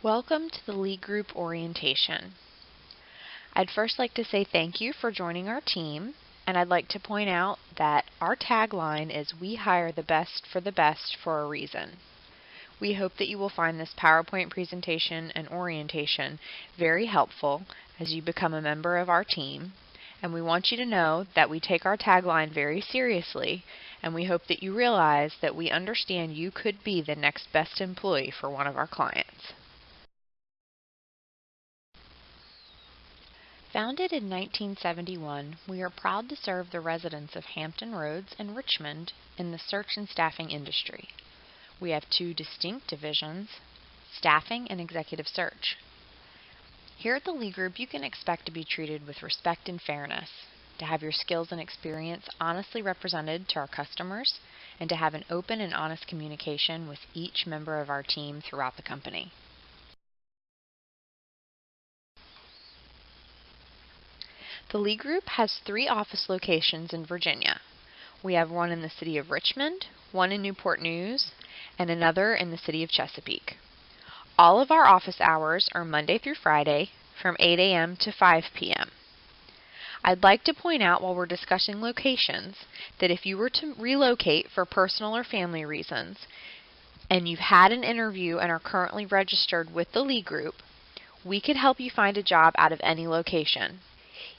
Welcome to the League Group Orientation. I'd first like to say thank you for joining our team, and I'd like to point out that our tagline is "We hire the best for a reason." We hope that you will find this PowerPoint presentation and orientation very helpful as you become a member of our team, and we want you to know that we take our tagline very seriously, and we hope that you realize that we understand you could be the next best employee for one of our clients. Founded in 1971, we are proud to serve the residents of Hampton Roads and Richmond in the search and staffing industry. We have two distinct divisions, staffing and executive search. Here at the League Group, you can expect to be treated with respect and fairness, to have your skills and experience honestly represented to our customers, and to have an open and honest communication with each member of our team throughout the company. The League Group has 3 office locations in Virginia. We have one in the city of Richmond, one in Newport News, and another in the city of Chesapeake. All of our office hours are Monday through Friday from 8 a.m. to 5 p.m. I'd like to point out while we're discussing locations that if you were to relocate for personal or family reasons, and you've had an interview and are currently registered with the League Group, we could help you find a job out of any location.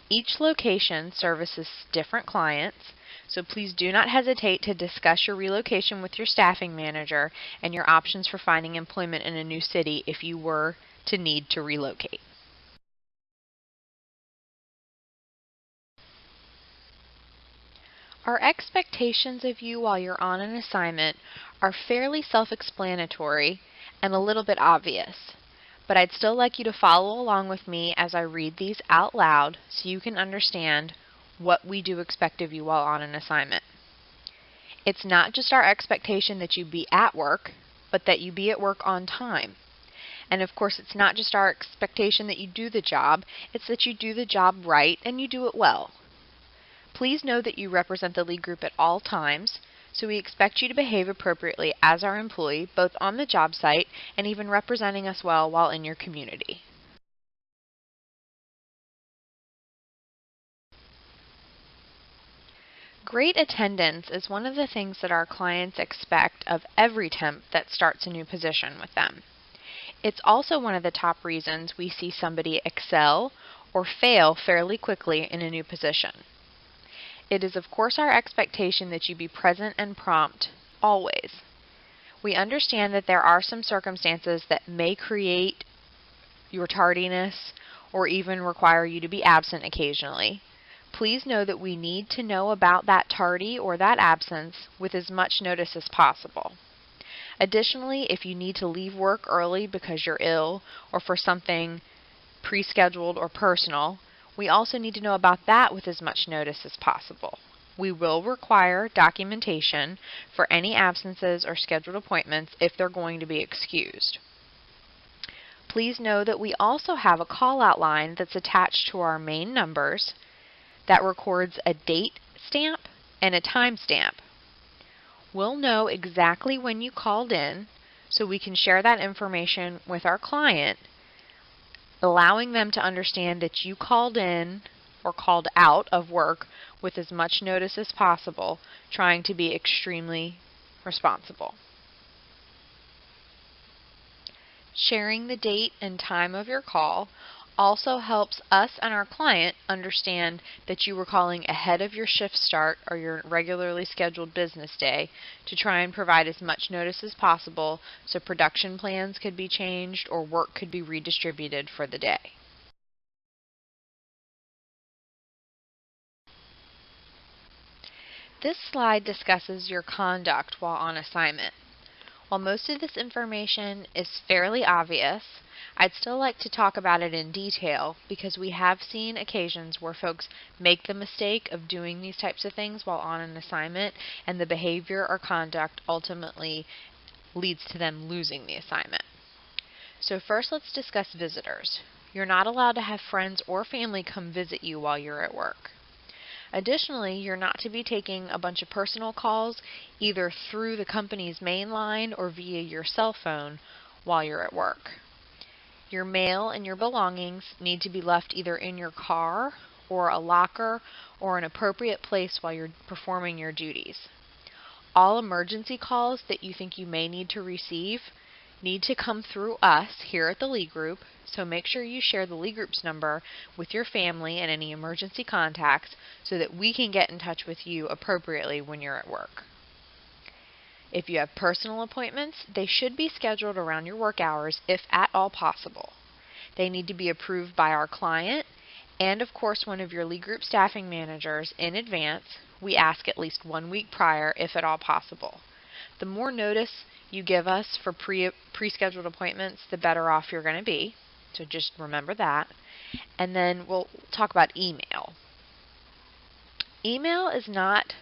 Each location services different clients, so please do not hesitate to discuss your relocation with your staffing manager and your options for finding employment in a new city if you were to need to relocate. Our expectations of you while you're on an assignment are fairly self-explanatory and a little bit obvious. But I'd still like you to follow along with me as I read these out loud so you can understand what we do expect of you while on an assignment. It's not just our expectation that you be at work, but that you be at work on time. And of course, it's not just our expectation that you do the job, it's that you do the job right and you do it well. Please know that you represent the League Group at all times, so we expect you to behave appropriately as our employee, both on the job site and even representing us well while in your community. Great attendance is one of the things that our clients expect of every temp that starts a new position with them. It's also one of the top reasons we see somebody excel or fail fairly quickly in a new position. It is of course our expectation that you be present and prompt, always. We understand that there are some circumstances that may create your tardiness or even require you to be absent occasionally. Please know that we need to know about that tardy or that absence with as much notice as possible. Additionally, if you need to leave work early because you're ill or for something pre-scheduled or personal, we also need to know about that with as much notice as possible. We will require documentation for any absences or scheduled appointments if they're going to be excused. Please know that we also have a call-out line that's attached to our main numbers that records a date stamp and a time stamp. We'll know exactly when you called in so we can share that information with our client, allowing them to understand that you called in or called out of work with as much notice as possible, trying to be extremely responsible. Sharing the date and time of your call also helps us and our client understand that you were calling ahead of your shift start or your regularly scheduled business day to try and provide as much notice as possible so production plans could be changed or work could be redistributed for the day. This slide discusses your conduct while on assignment. While most of this information is fairly obvious, I'd still like to talk about it in detail because we have seen occasions where folks make the mistake of doing these types of things while on an assignment, and the behavior or conduct ultimately leads to them losing the assignment. So first, let's discuss visitors. You're not allowed to have friends or family come visit you while you're at work. Additionally, you're not to be taking a bunch of personal calls either through the company's main line or via your cell phone while you're at work. Your mail and your belongings need to be left either in your car or a locker or an appropriate place while you're performing your duties. All emergency calls that you think you may need to receive need to come through us here at the Lee Group, so make sure you share the Lee Group's number with your family and any emergency contacts so that we can get in touch with you appropriately when you're at work. If you have personal appointments, they should be scheduled around your work hours if at all possible. They need to be approved by our client and, of course, one of your Lee Group staffing managers in advance. We ask at least 1 week prior if at all possible. The more notice you give us for pre-scheduled appointments, the better off you're going to be. So just remember that. And then we'll talk about email. Email is not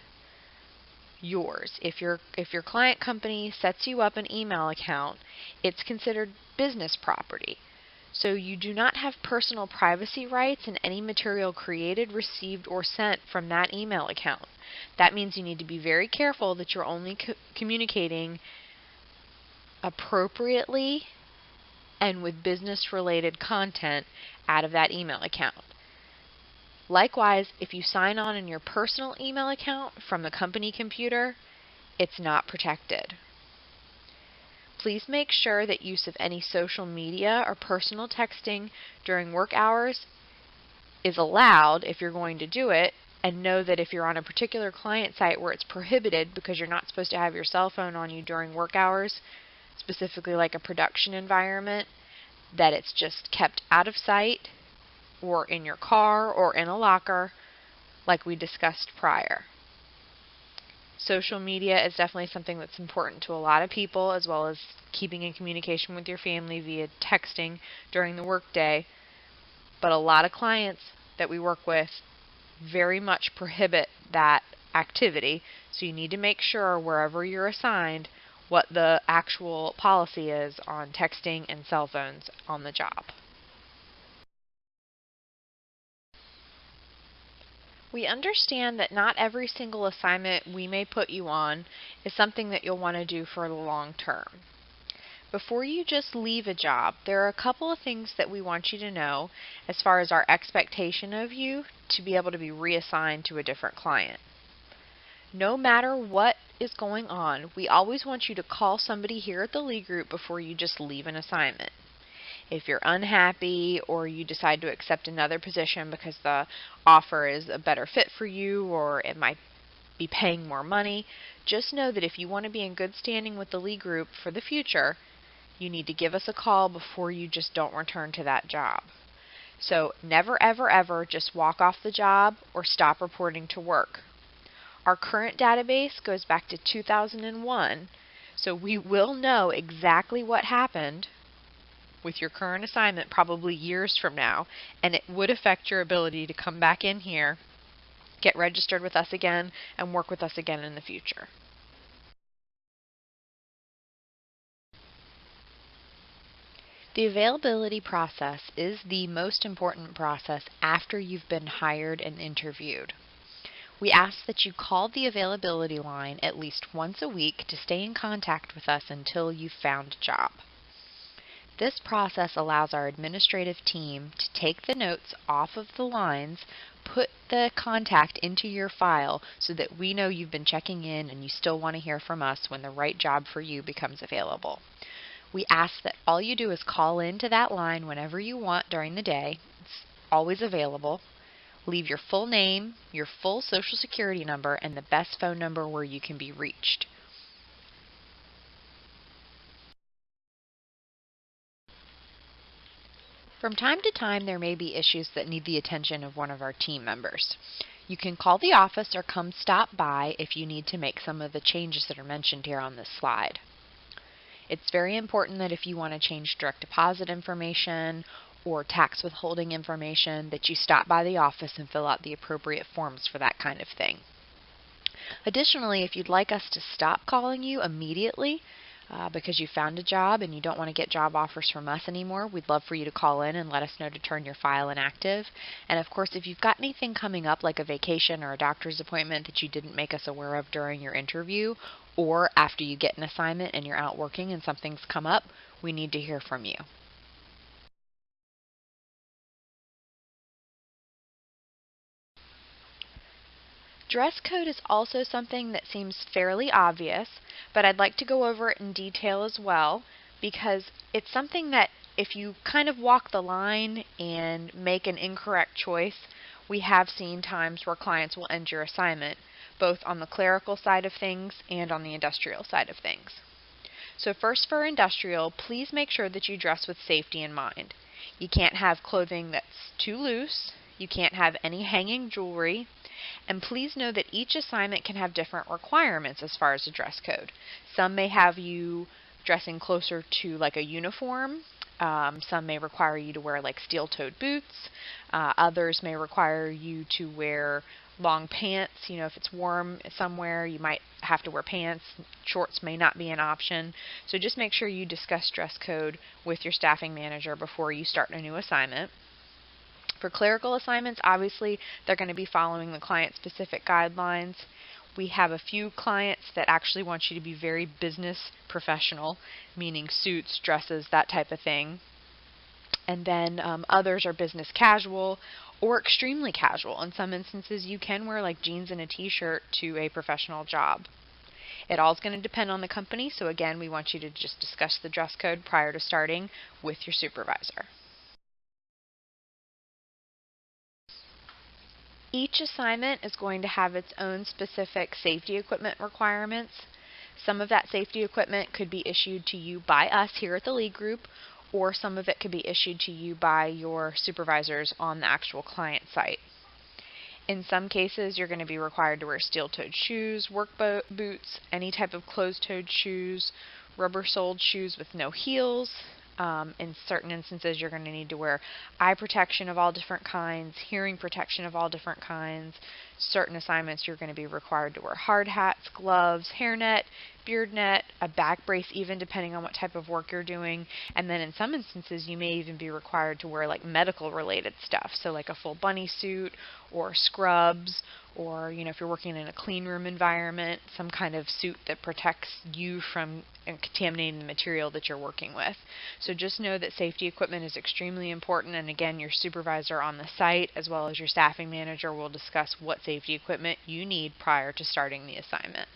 yours. If your client company sets you up an email account, it's considered business property. So you do not have personal privacy rights in any material created, received, or sent from that email account. That means you need to be very careful that you're only communicating appropriately and with business-related content out of that email account. Likewise, if you sign on in your personal email account from the company computer, it's not protected. Please make sure that use of any social media or personal texting during work hours is allowed if you're going to do it, and know that if you're on a particular client site where it's prohibited because you're not supposed to have your cell phone on you during work hours, specifically like a production environment, that it's just kept out of sight or in your car or in a locker like we discussed prior. Social media is definitely something that's important to a lot of people, as well as keeping in communication with your family via texting during the workday. But a lot of clients that we work with very much prohibit that activity, so you need to make sure wherever you're assigned what the actual policy is on texting and cell phones on the job. We understand that not every single assignment we may put you on is something that you'll want to do for the long term. Before you just leave a job, there are a couple of things that we want you to know as far as our expectation of you to be able to be reassigned to a different client. No matter what is going on, we always want you to call somebody here at the Lee Group before you just leave an assignment. If you're unhappy or you decide to accept another position because the offer is a better fit for you or it might be paying more money, just know that if you want to be in good standing with the Lee Group for the future, you need to give us a call before you just don't return to that job. So never, ever, ever just walk off the job or stop reporting to work. Our current database goes back to 2001, so we will know exactly what happened with your current assignment probably years from now, and it would affect your ability to come back in here, get registered with us again, and work with us again in the future. The availability process is the most important process after you've been hired and interviewed. We ask that you call the availability line at least once a week to stay in contact with us until you've found a job. This process allows our administrative team to take the notes off of the lines, put the contact into your file so that we know you've been checking in and you still want to hear from us when the right job for you becomes available. We ask that all you do is call into that line whenever you want during the day. It's always available. Leave your full name, your full social security number, and the best phone number where you can be reached. From time to time, there may be issues that need the attention of one of our team members. You can call the office or come stop by if you need to make some of the changes that are mentioned here on this slide. It's very important that if you want to change direct deposit information or tax withholding information, that you stop by the office and fill out the appropriate forms for that kind of thing. Additionally, if you'd like us to stop calling you immediately because you found a job and you don't want to get job offers from us anymore, we'd love for you to call in and let us know to turn your file inactive. And of course, if you've got anything coming up like a vacation or a doctor's appointment that you didn't make us aware of during your interview, or after you get an assignment and you're out working and something's come up, we need to hear from you. Dress code is also something that seems fairly obvious, but I'd like to go over it in detail as well because it's something that if you kind of walk the line and make an incorrect choice, we have seen times where clients will end your assignment, both on the clerical side of things and on the industrial side of things. So first, for industrial, please make sure that you dress with safety in mind. You can't have clothing that's too loose, you can't have any hanging jewelry, and please know that each assignment can have different requirements as far as the dress code. Some may have you dressing closer to like a uniform. Some may require you to wear like steel-toed boots. Others may require you to wear long pants. You know, if it's warm somewhere, you might have to wear pants. Shorts may not be an option. So just make sure you discuss dress code with your staffing manager before you start a new assignment. For clerical assignments, obviously, they're going to be following the client-specific guidelines. We have a few clients that actually want you to be very business professional, meaning suits, dresses, that type of thing. And then others are business casual or extremely casual. In some instances, you can wear like jeans and a t-shirt to a professional job. It all is going to depend on the company, so again, we want you to just discuss the dress code prior to starting with your supervisor. Each assignment is going to have its own specific safety equipment requirements. Some of that safety equipment could be issued to you by us here at the Lead Group, or some of it could be issued to you by your supervisors on the actual client site. In some cases, you're going to be required to wear steel-toed shoes, work boots, any type of closed-toed shoes, rubber-soled shoes with no heels. In certain instances, you're going to need to wear eye protection of all different kinds, hearing protection of all different kinds. Certain assignments, you're going to be required to wear hard hats, gloves, hairnet, beard net, a back brace even, depending on what type of work you're doing. And then in some instances, you may even be required to wear like medical related stuff. So like a full bunny suit or scrubs, or if you're working in a clean room environment, some kind of suit that protects you from contaminating the material that you're working with. So just know that safety equipment is extremely important, and again, your supervisor on the site as well as your staffing manager will discuss what safety equipment you need prior to starting the assignment.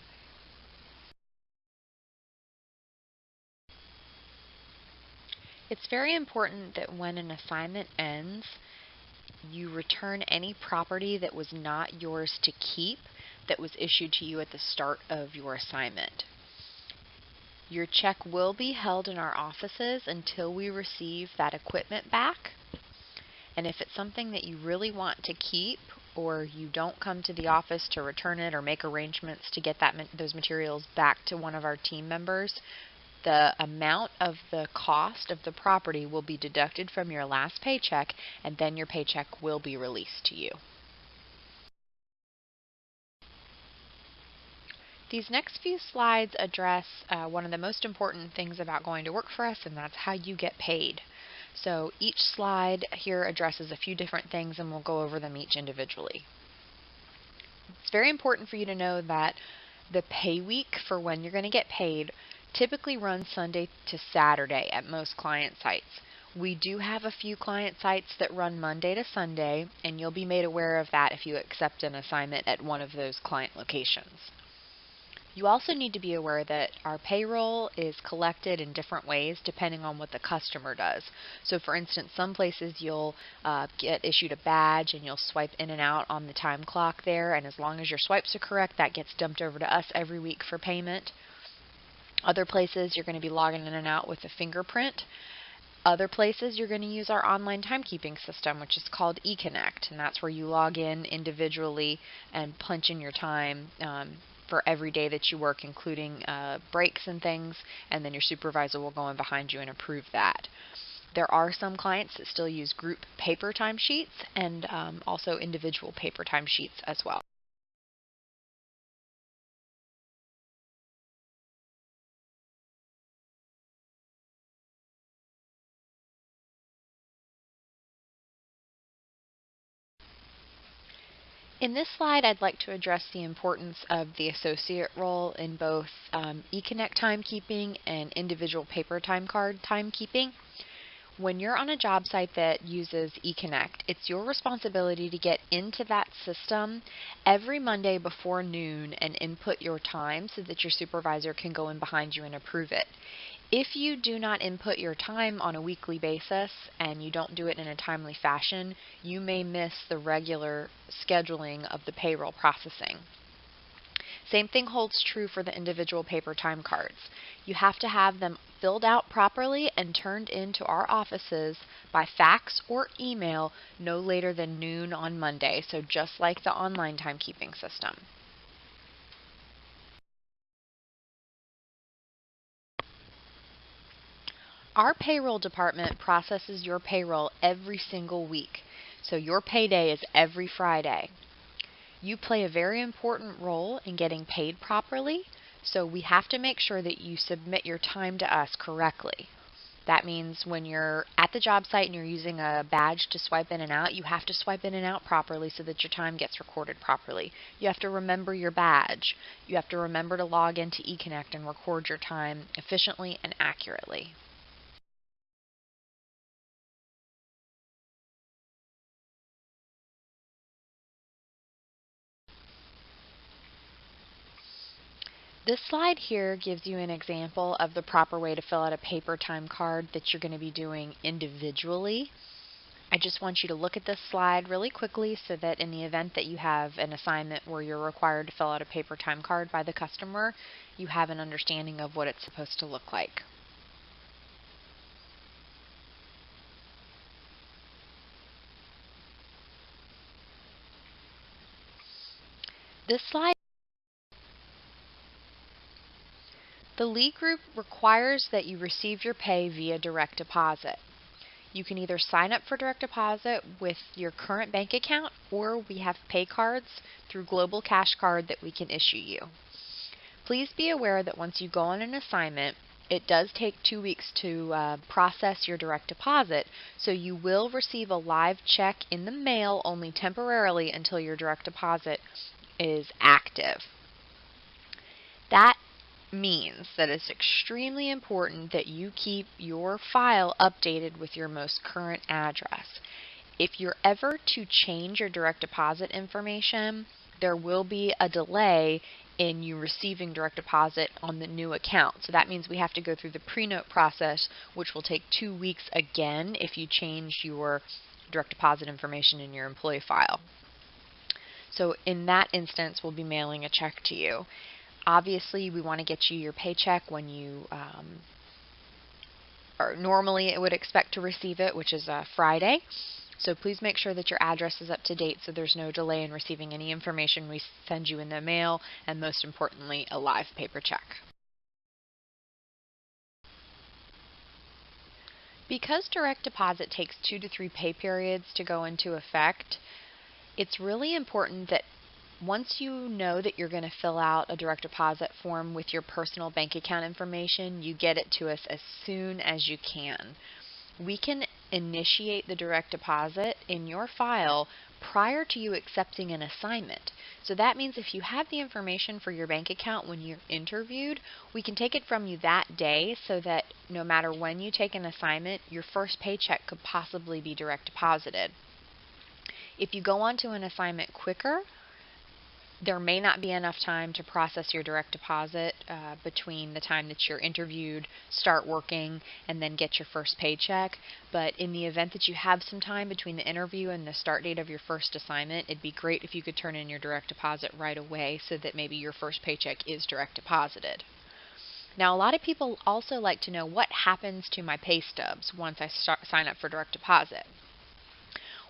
It's very important that when an assignment ends, you return any property that was not yours to keep that was issued to you at the start of your assignment. Your check will be held in our offices until we receive that equipment back. And if it's something that you really want to keep, or you don't come to the office to return it or make arrangements to get those materials back to one of our team members, the amount of the cost of the property will be deducted from your last paycheck, and then your paycheck will be released to you. These next few slides address one of the most important things about going to work for us, and that's how you get paid. So each slide here addresses a few different things, and we'll go over them each individually. It's very important for you to know that the pay week for when you're going to get paid typically runs Sunday to Saturday at most client sites. We do have a few client sites that run Monday to Sunday, and you'll be made aware of that if you accept an assignment at one of those client locations. You also need to be aware that our payroll is collected in different ways depending on what the customer does. So for instance, some places you'll get issued a badge and you'll swipe in and out on the time clock there, and as long as your swipes are correct, that gets dumped over to us every week for payment. Other places you're going to be logging in and out with a fingerprint. Other places you're going to use our online timekeeping system, which is called eConnect, and that's where you log in individually and punch in your time for every day that you work, including breaks and things, and then your supervisor will go in behind you and approve that. There are some clients that still use group paper timesheets and also individual paper timesheets as well. In this slide, I'd like to address the importance of the associate role in both eConnect timekeeping and individual paper time card timekeeping. When you're on a job site that uses eConnect, it's your responsibility to get into that system every Monday before noon and input your time so that your supervisor can go in behind you and approve it. If you do not input your time on a weekly basis and you don't do it in a timely fashion, you may miss the regular scheduling of the payroll processing. Same thing holds true for the individual paper time cards. You have to have them filled out properly and turned into our offices by fax or email no later than noon on Monday, so just like the online timekeeping system. Our payroll department processes your payroll every single week, so your payday is every Friday. You play a very important role in getting paid properly, so we have to make sure that you submit your time to us correctly. That means when you're at the job site and you're using a badge to swipe in and out, you have to swipe in and out properly so that your time gets recorded properly. You have to remember your badge. You have to remember to log into eConnect and record your time efficiently and accurately. This slide here gives you an example of the proper way to fill out a paper time card that you're going to be doing individually. I just want you to look at this slide really quickly so that in the event that you have an assignment where you're required to fill out a paper time card by the customer, you have an understanding of what it's supposed to look like. This slide, the Lee Group requires that you receive your pay via direct deposit. You can either sign up for direct deposit with your current bank account, or we have pay cards through Global Cash Card that we can issue you. Please be aware that once you go on an assignment, it does take 2 weeks to process your direct deposit, so you will receive a live check in the mail only temporarily until your direct deposit is active. That means that it's extremely important that you keep your file updated with your most current address. If you're ever to change your direct deposit information, there will be a delay in you receiving direct deposit on the new account. So that means we have to go through the pre-note process, which will take 2 weeks again if you change your direct deposit information in your employee file. So in that instance, we'll be mailing a check to you. Obviously, we want to get you your paycheck when you or normally it would expect to receive it, which is Friday. So please make sure that your address is up to date so there's no delay in receiving any information we send you in the mail, and most importantly, a live paper check. Because direct deposit takes 2 to 3 pay periods to go into effect, it's really important that once you know that you're going to fill out a direct deposit form with your personal bank account information, you get it to us as soon as you can. We can initiate the direct deposit in your file prior to you accepting an assignment. So that means if you have the information for your bank account when you're interviewed, we can take it from you that day so that no matter when you take an assignment, your first paycheck could possibly be direct deposited. If you go on to an assignment quicker, there may not be enough time to process your direct deposit between the time that you're interviewed, start working, and then get your first paycheck. But in the event that you have some time between the interview and the start date of your first assignment, it'd be great if you could turn in your direct deposit right away so that maybe your first paycheck is direct deposited. Now, a lot of people also like to know what happens to my pay stubs once I sign up for direct deposit.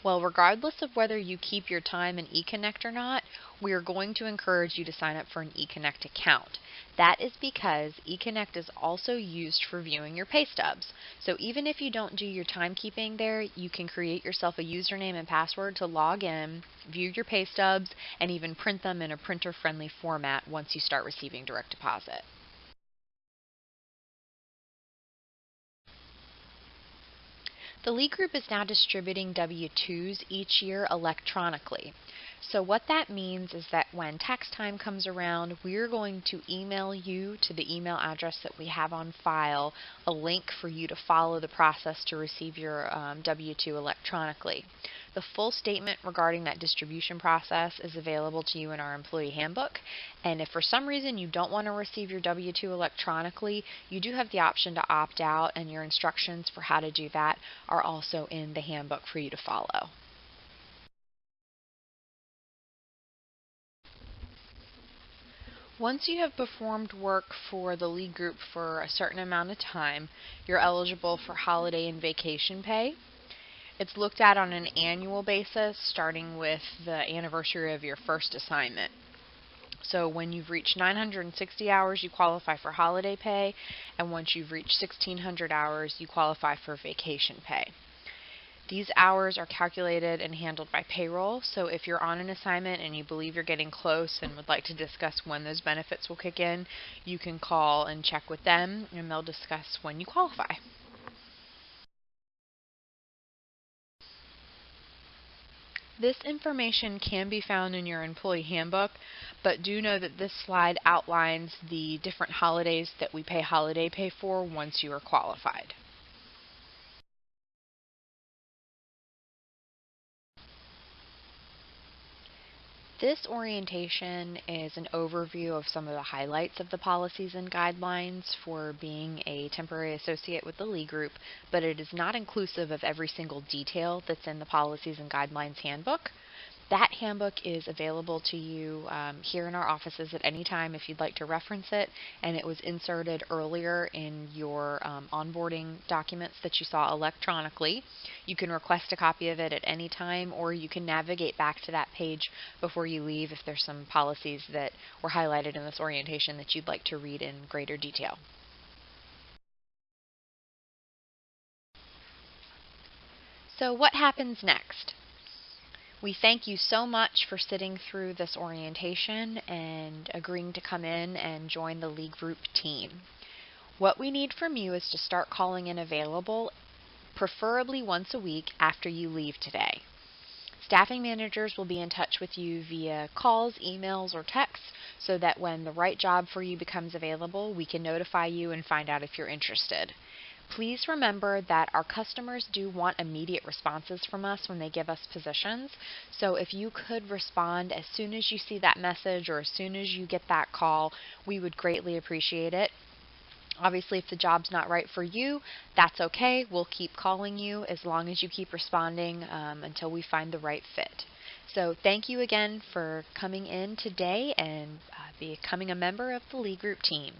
Well, regardless of whether you keep your time in eConnect or not, we are going to encourage you to sign up for an eConnect account. That is because eConnect is also used for viewing your pay stubs. So even if you don't do your timekeeping there, you can create yourself a username and password to log in, view your pay stubs, and even print them in a printer-friendly format once you start receiving direct deposit. The Lee Group is now distributing W-2s each year electronically. So what that means is that when tax time comes around, we're going to email you to the email address that we have on file a link for you to follow the process to receive your W-2 electronically. The full statement regarding that distribution process is available to you in our employee handbook, and if for some reason you don't want to receive your W-2 electronically, you do have the option to opt out, and your instructions for how to do that are also in the handbook for you to follow. Once you have performed work for the lead group for a certain amount of time, you're eligible for holiday and vacation pay. It's looked at on an annual basis, starting with the anniversary of your first assignment. So when you've reached 960 hours, you qualify for holiday pay, and once you've reached 1,600 hours, you qualify for vacation pay. These hours are calculated and handled by payroll, so if you're on an assignment and you believe you're getting close and would like to discuss when those benefits will kick in, you can call and check with them, and they'll discuss when you qualify. This information can be found in your employee handbook, but do know that this slide outlines the different holidays that we pay holiday pay for once you are qualified. This orientation is an overview of some of the highlights of the policies and guidelines for being a temporary associate with the Lee Group, but it is not inclusive of every single detail that's in the policies and guidelines handbook. That handbook is available to you here in our offices at any time if you'd like to reference it, and it was inserted earlier in your onboarding documents that you saw electronically. You can request a copy of it at any time, or you can navigate back to that page before you leave if there's some policies that were highlighted in this orientation that you'd like to read in greater detail. So what happens next? We thank you so much for sitting through this orientation and agreeing to come in and join the Lee Group team. What we need from you is to start calling in available, preferably once a week after you leave today. Staffing managers will be in touch with you via calls, emails, or texts so that when the right job for you becomes available, we can notify you and find out if you're interested. Please remember that our customers do want immediate responses from us when they give us positions, so if you could respond as soon as you see that message or as soon as you get that call, we would greatly appreciate it. Obviously, if the job's not right for you, that's okay. We'll keep calling you as long as you keep responding until we find the right fit. So thank you again for coming in today and becoming a member of the Lee Group team.